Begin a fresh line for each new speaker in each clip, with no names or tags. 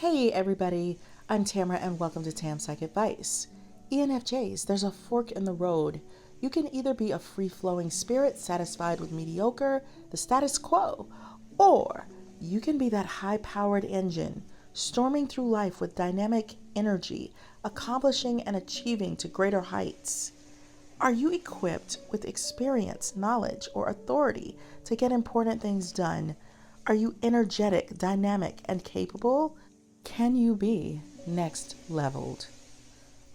Hey everybody, I'm Tamara and welcome to Tam Psych Advice. ENFJs, there's a fork in the road. You can either be a free-flowing spirit satisfied with mediocre, the status quo, or you can be that high-powered engine, storming through life with dynamic energy, accomplishing and achieving to greater heights. Are you equipped with experience, knowledge, or authority to get important things done? Are you energetic, dynamic, and capable? Can you be next leveled?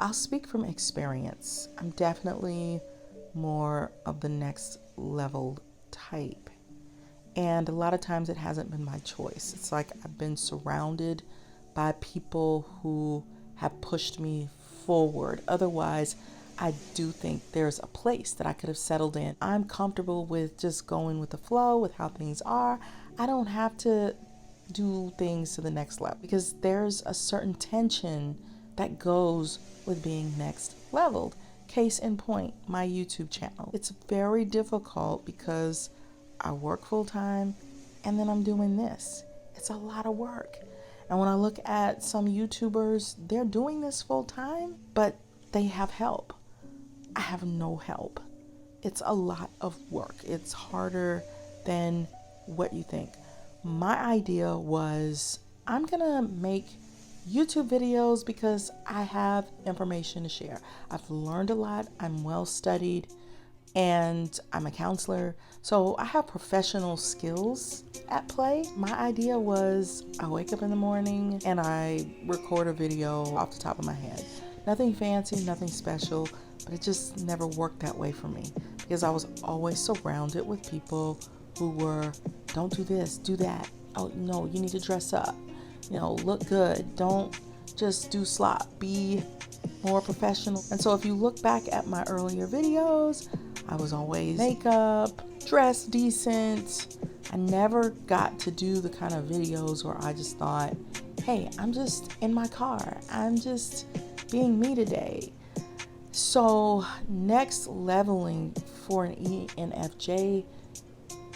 I'll speak from experience. I'm definitely more of the next level type. And a lot of times it hasn't been my choice. It's like I've been surrounded by people who have pushed me forward. Otherwise, I do think there's a place that I could have settled in. I'm comfortable with just going with the flow, with how things are. I don't have to do things to the next level because there's a certain tension that goes with being next leveled. Case in point, my YouTube channel. It's very difficult because I work full time and then I'm doing this. It's a lot of work. And when I look at some YouTubers, they're doing this full time, but they have help. I have no help. It's a lot of work. It's harder than what you think. My idea was I'm gonna make YouTube videos because I have information to share. I've learned a lot, I'm well studied, and I'm a counselor, so I have professional skills at play. My idea was I wake up in the morning and I record a video off the top of my head. Nothing fancy, nothing special, but it just never worked that way for me because I was always surrounded with people who were, don't do this, do that. Oh, no, you need to dress up. Look good. Don't just do slop. Be more professional. And so if you look back at my earlier videos, I was always makeup, dressed decent. I never got to do the kind of videos where I just thought, hey, I'm just in my car. I'm just being me today. So next leveling for an ENFJ,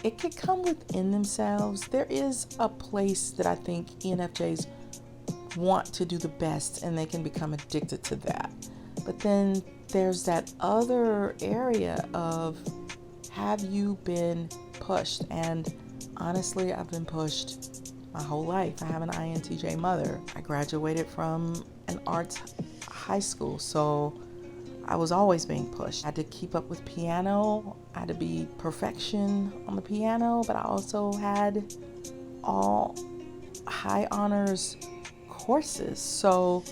it could come within themselves. There is a place that I think ENFJs want to do the best and they can become addicted to that. But then there's that other area of, have you been pushed? And honestly, I've been pushed my whole life. I have an INTJ mother. I graduated from an arts high school, so I was always being pushed. I had to keep up with piano. I had to be perfection on the piano, but I also had all high honors courses. So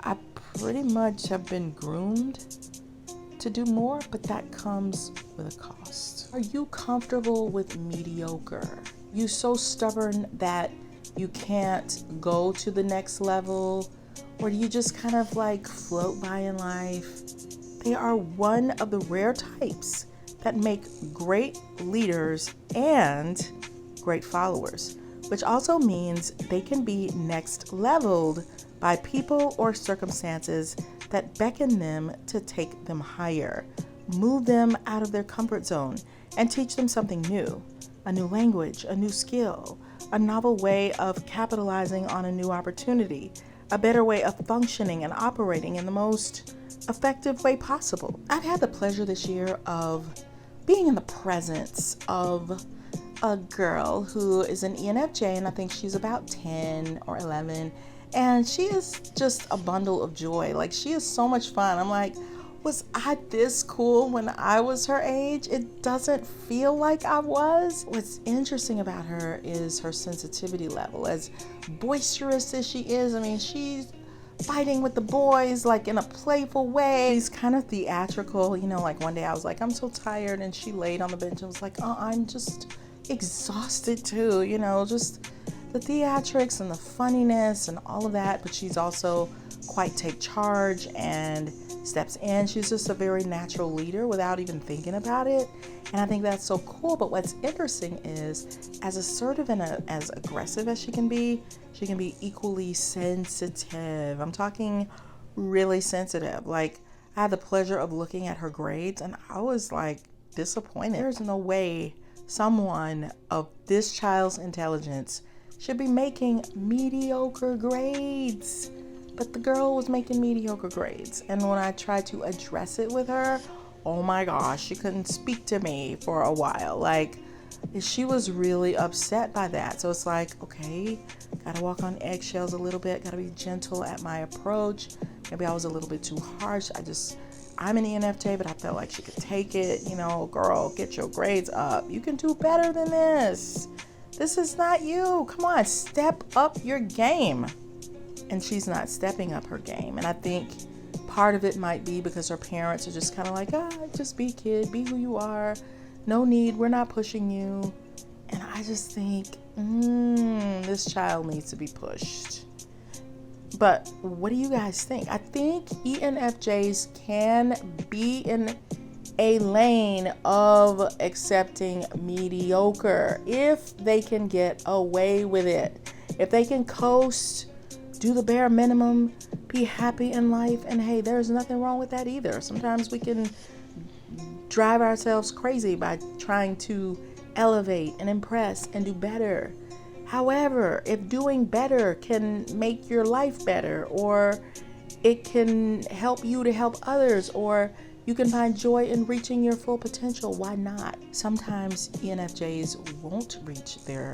I pretty much have been groomed to do more, but that comes with a cost. Are you comfortable with mediocre? You so stubborn that you can't go to the next level? Or do you just kind of like float by in life? They are one of the rare types that make great leaders and great followers, which also means they can be next leveled by people or circumstances that beckon them to take them higher, move them out of their comfort zone, and teach them something new, a new language, a new skill, a novel way of capitalizing on a new opportunity, a better way of functioning and operating in the most effective way possible. I've had the pleasure this year of being in the presence of a girl who is an ENFJ, and I think she's about 10 or 11, and she is just a bundle of joy. Like, she is so much fun. I'm like, was I this cool when I was her age? It doesn't feel like I was. What's interesting about her is her sensitivity level. As boisterous as she is, I mean, she's fighting with the boys like in a playful way. She's kind of theatrical, like one day I was like, I'm so tired, and she laid on the bench and was like, oh, I'm just exhausted too, just the theatrics and the funniness and all of that. But she's also quite take charge and steps in. She's just a very natural leader without even thinking about it. And I think that's so cool. But what's interesting is, as assertive and as aggressive as she can be equally sensitive. I'm talking really sensitive. Like, I had the pleasure of looking at her grades and I was like disappointed. There's no way someone of this child's intelligence should be making mediocre grades. But the girl was making mediocre grades. And when I tried to address it with her, oh my gosh, she couldn't speak to me for a while. Like, she was really upset by that. So it's like, okay, gotta walk on eggshells a little bit, gotta be gentle at my approach. Maybe I was a little bit too harsh. I'm an ENFJ, but I felt like she could take it. You know, girl, get your grades up. You can do better than this. This is not you. Come on, step up your game. And she's not stepping up her game. And I think part of it might be because her parents are just kind of like, just be kid, be who you are. No need, we're not pushing you. And I just think, this child needs to be pushed. But what do you guys think? I think ENFJs can be in a lane of accepting mediocre if they can get away with it. If they can coast, do the bare minimum, be happy in life, and hey, there's nothing wrong with that either. Sometimes we can drive ourselves crazy by trying to elevate and impress and do better. However, if doing better can make your life better, or it can help you to help others, or you can find joy in reaching your full potential, why not? Sometimes ENFJs won't reach their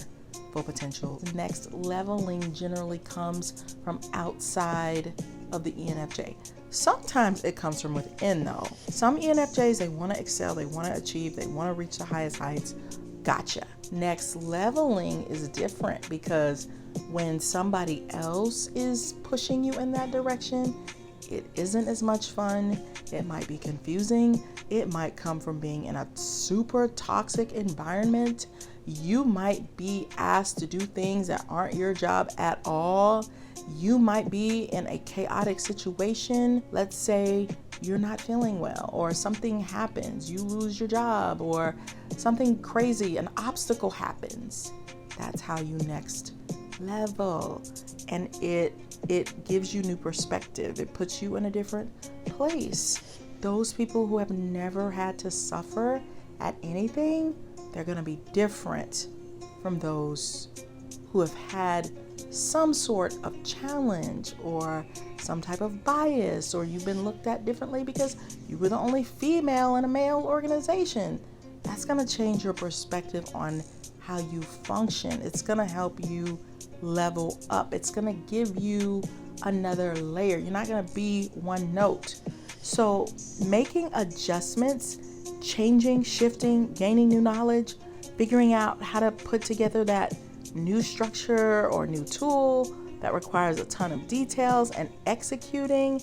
full potential. The next leveling generally comes from outside of the ENFJ. Sometimes it comes from within though. Some ENFJs, they want to excel, they want to achieve, they want to reach the highest heights. Gotcha. Next leveling is different because when somebody else is pushing you in that direction, it isn't as much fun. It might be confusing. It might come from being in a super toxic environment. You might be asked to do things that aren't your job at all. You might be in a chaotic situation. Let's say you're not feeling well, or something happens, you lose your job, or something crazy, an obstacle happens. That's how you next level. And it gives you new perspective. It puts you in a different place. Those people who have never had to suffer at anything, they're going to be different from those who have had some sort of challenge or some type of bias, or you've been looked at differently because you were the only female in a male organization. That's going to change your perspective on how you function. It's going to help you level up. It's going to give you another layer. You're not going to be one note. So making adjustments, changing, shifting, gaining new knowledge, figuring out how to put together that new structure or new tool that requires a ton of details and executing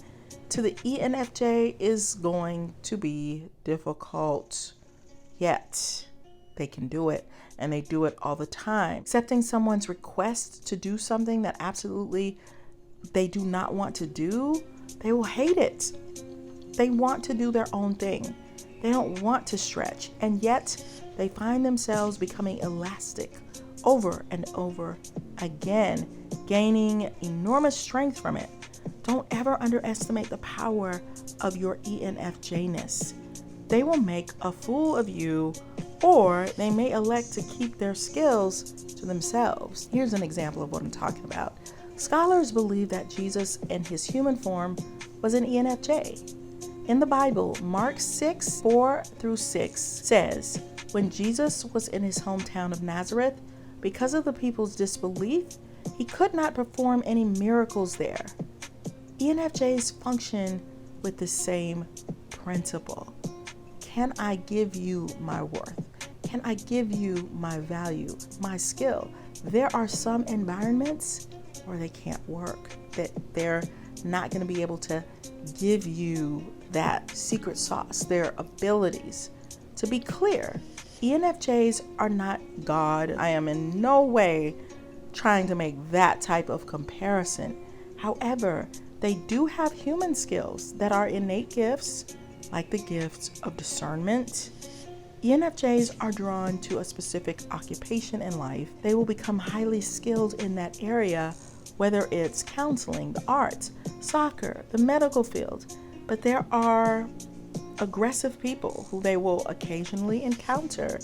to the ENFJ is going to be difficult. Yet they can do it, and they do it all the time. Accepting someone's request to do something that absolutely they do not want to do, they will hate it. They want to do their own thing. They don't want to stretch, and yet they find themselves becoming elastic over and over again, gaining enormous strength from it. Don't ever underestimate the power of your ENFJ-ness. They will make a fool of you, or they may elect to keep their skills to themselves. Here's an example of what I'm talking about. Scholars believe that Jesus in his human form was an ENFJ. In the Bible, Mark 6:4-6 says, when Jesus was in his hometown of Nazareth, because of the people's disbelief, he could not perform any miracles there. ENFJs function with the same principle. Can I give you my worth? Can I give you my value, my skill? There are some environments where they can't work, that they're not going to be able to give you that secret sauce, their abilities. To be clear, ENFJs are not God. I am in no way trying to make that type of comparison. However, they do have human skills that are innate gifts, like the gifts of discernment. ENFJs are drawn to a specific occupation in life. They will become highly skilled in that area, whether it's counseling, the arts, soccer, the medical field. But there are aggressive people who they will occasionally encounter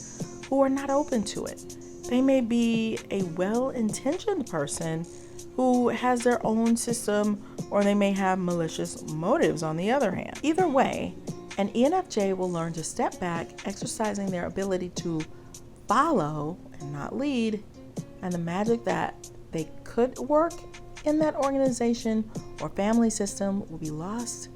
who are not open to it. They may be a well-intentioned person who has their own system, or they may have malicious motives on the other hand. Either way, an ENFJ will learn to step back, exercising their ability to follow and not lead, and the magic that they could work in that organization or family system will be lost,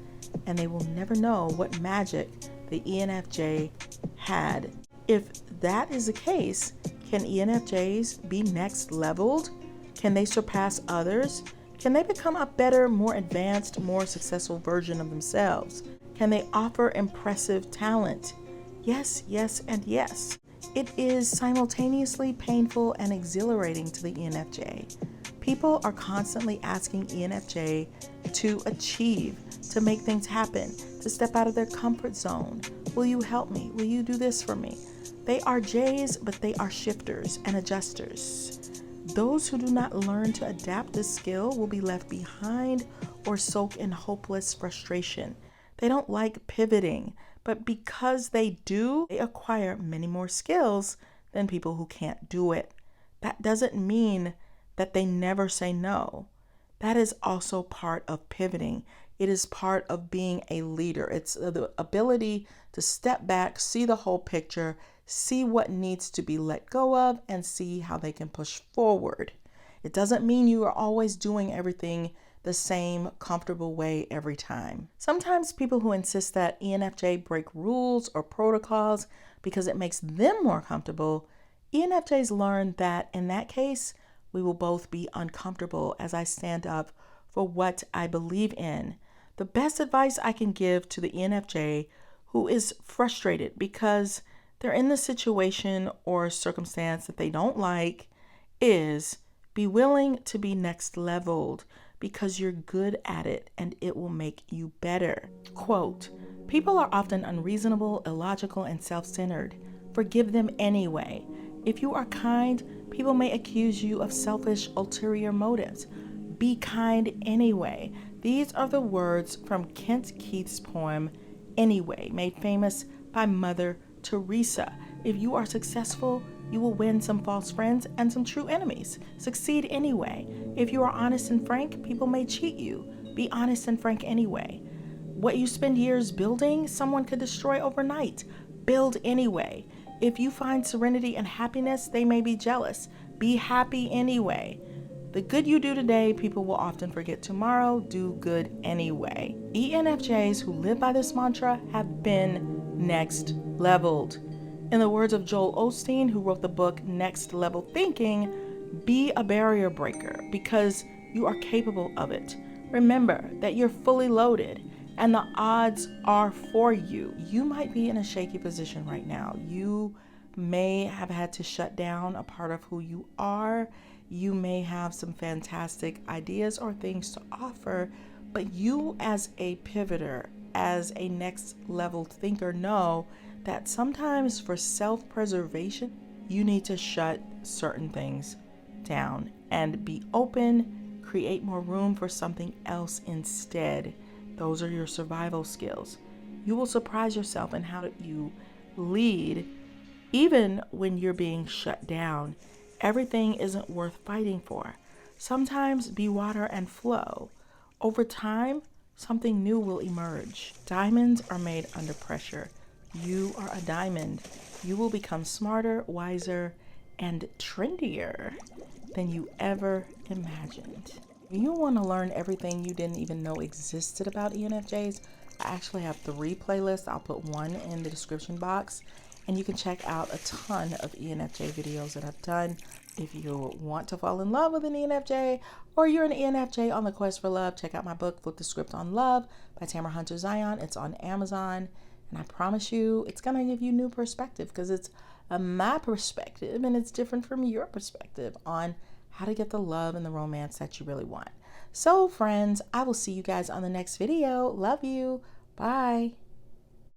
and they will never know what magic the ENFJ had. If that is the case, can ENFJs be next leveled? Can they surpass others? Can they become a better, more advanced, more successful version of themselves? Can they offer impressive talent? Yes, yes, and yes. It is simultaneously painful and exhilarating to the ENFJ. People are constantly asking ENFJ to achieve, to make things happen, to step out of their comfort zone. Will you help me? Will you do this for me? They are J's, but they are shifters and adjusters. Those who do not learn to adapt this skill will be left behind or soak in hopeless frustration. They don't like pivoting, but because they do, they acquire many more skills than people who can't do it. That doesn't mean that they never say no. That is also part of pivoting. It is part of being a leader. It's the ability to step back, see the whole picture, see what needs to be let go of, and see how they can push forward. It doesn't mean you are always doing everything the same comfortable way every time. Sometimes people who insist that ENFJ break rules or protocols because it makes them more comfortable, ENFJs learn that in that case, we will both be uncomfortable as I stand up for what I believe in. The best advice I can give to the ENFJ who is frustrated because they're in the situation or circumstance that they don't like is be willing to be next leveled because you're good at it and it will make you better. Quote, people are often unreasonable, illogical, and self-centered. Forgive them anyway. If you are kind, people may accuse you of selfish, ulterior motives. Be kind anyway. These are the words from Kent Keith's poem, Anyway, made famous by Mother Teresa. If you are successful, you will win some false friends and some true enemies. Succeed anyway. If you are honest and frank, people may cheat you. Be honest and frank anyway. What you spend years building, someone could destroy overnight. Build anyway. If you find serenity and happiness, they may be jealous. Be happy anyway. The good you do today, people will often forget tomorrow. Do good anyway. ENFJs who live by this mantra have been next leveled. In the words of Joel Osteen, who wrote the book Next Level Thinking, be a barrier breaker because you are capable of it. Remember that you're fully loaded and the odds are for you. You might be in a shaky position right now. You may have had to shut down a part of who you are. You may have some fantastic ideas or things to offer, but you as a pivoter, as a next level thinker, know that sometimes for self-preservation, you need to shut certain things down and be open, create more room for something else instead. Those are your survival skills. You will surprise yourself in how you lead, even when you're being shut down. Everything isn't worth fighting for. Sometimes be water and flow. Over time, something new will emerge. Diamonds are made under pressure. You are a diamond. You will become smarter, wiser, and trendier than you ever imagined. If you want to learn everything you didn't even know existed about ENFJs, I actually have 3 playlists. I'll put one in the description box. And you can check out a ton of ENFJ videos that I've done. If you want to fall in love with an ENFJ, or you're an ENFJ on the quest for love, check out my book, Flip the Script on Love by Tamara Hunter Zyon. It's on Amazon. And I promise you, it's going to give you new perspective because it's my perspective and it's different from your perspective on how to get the love and the romance that you really want. So friends, I will see you guys on the next video. Love you. Bye.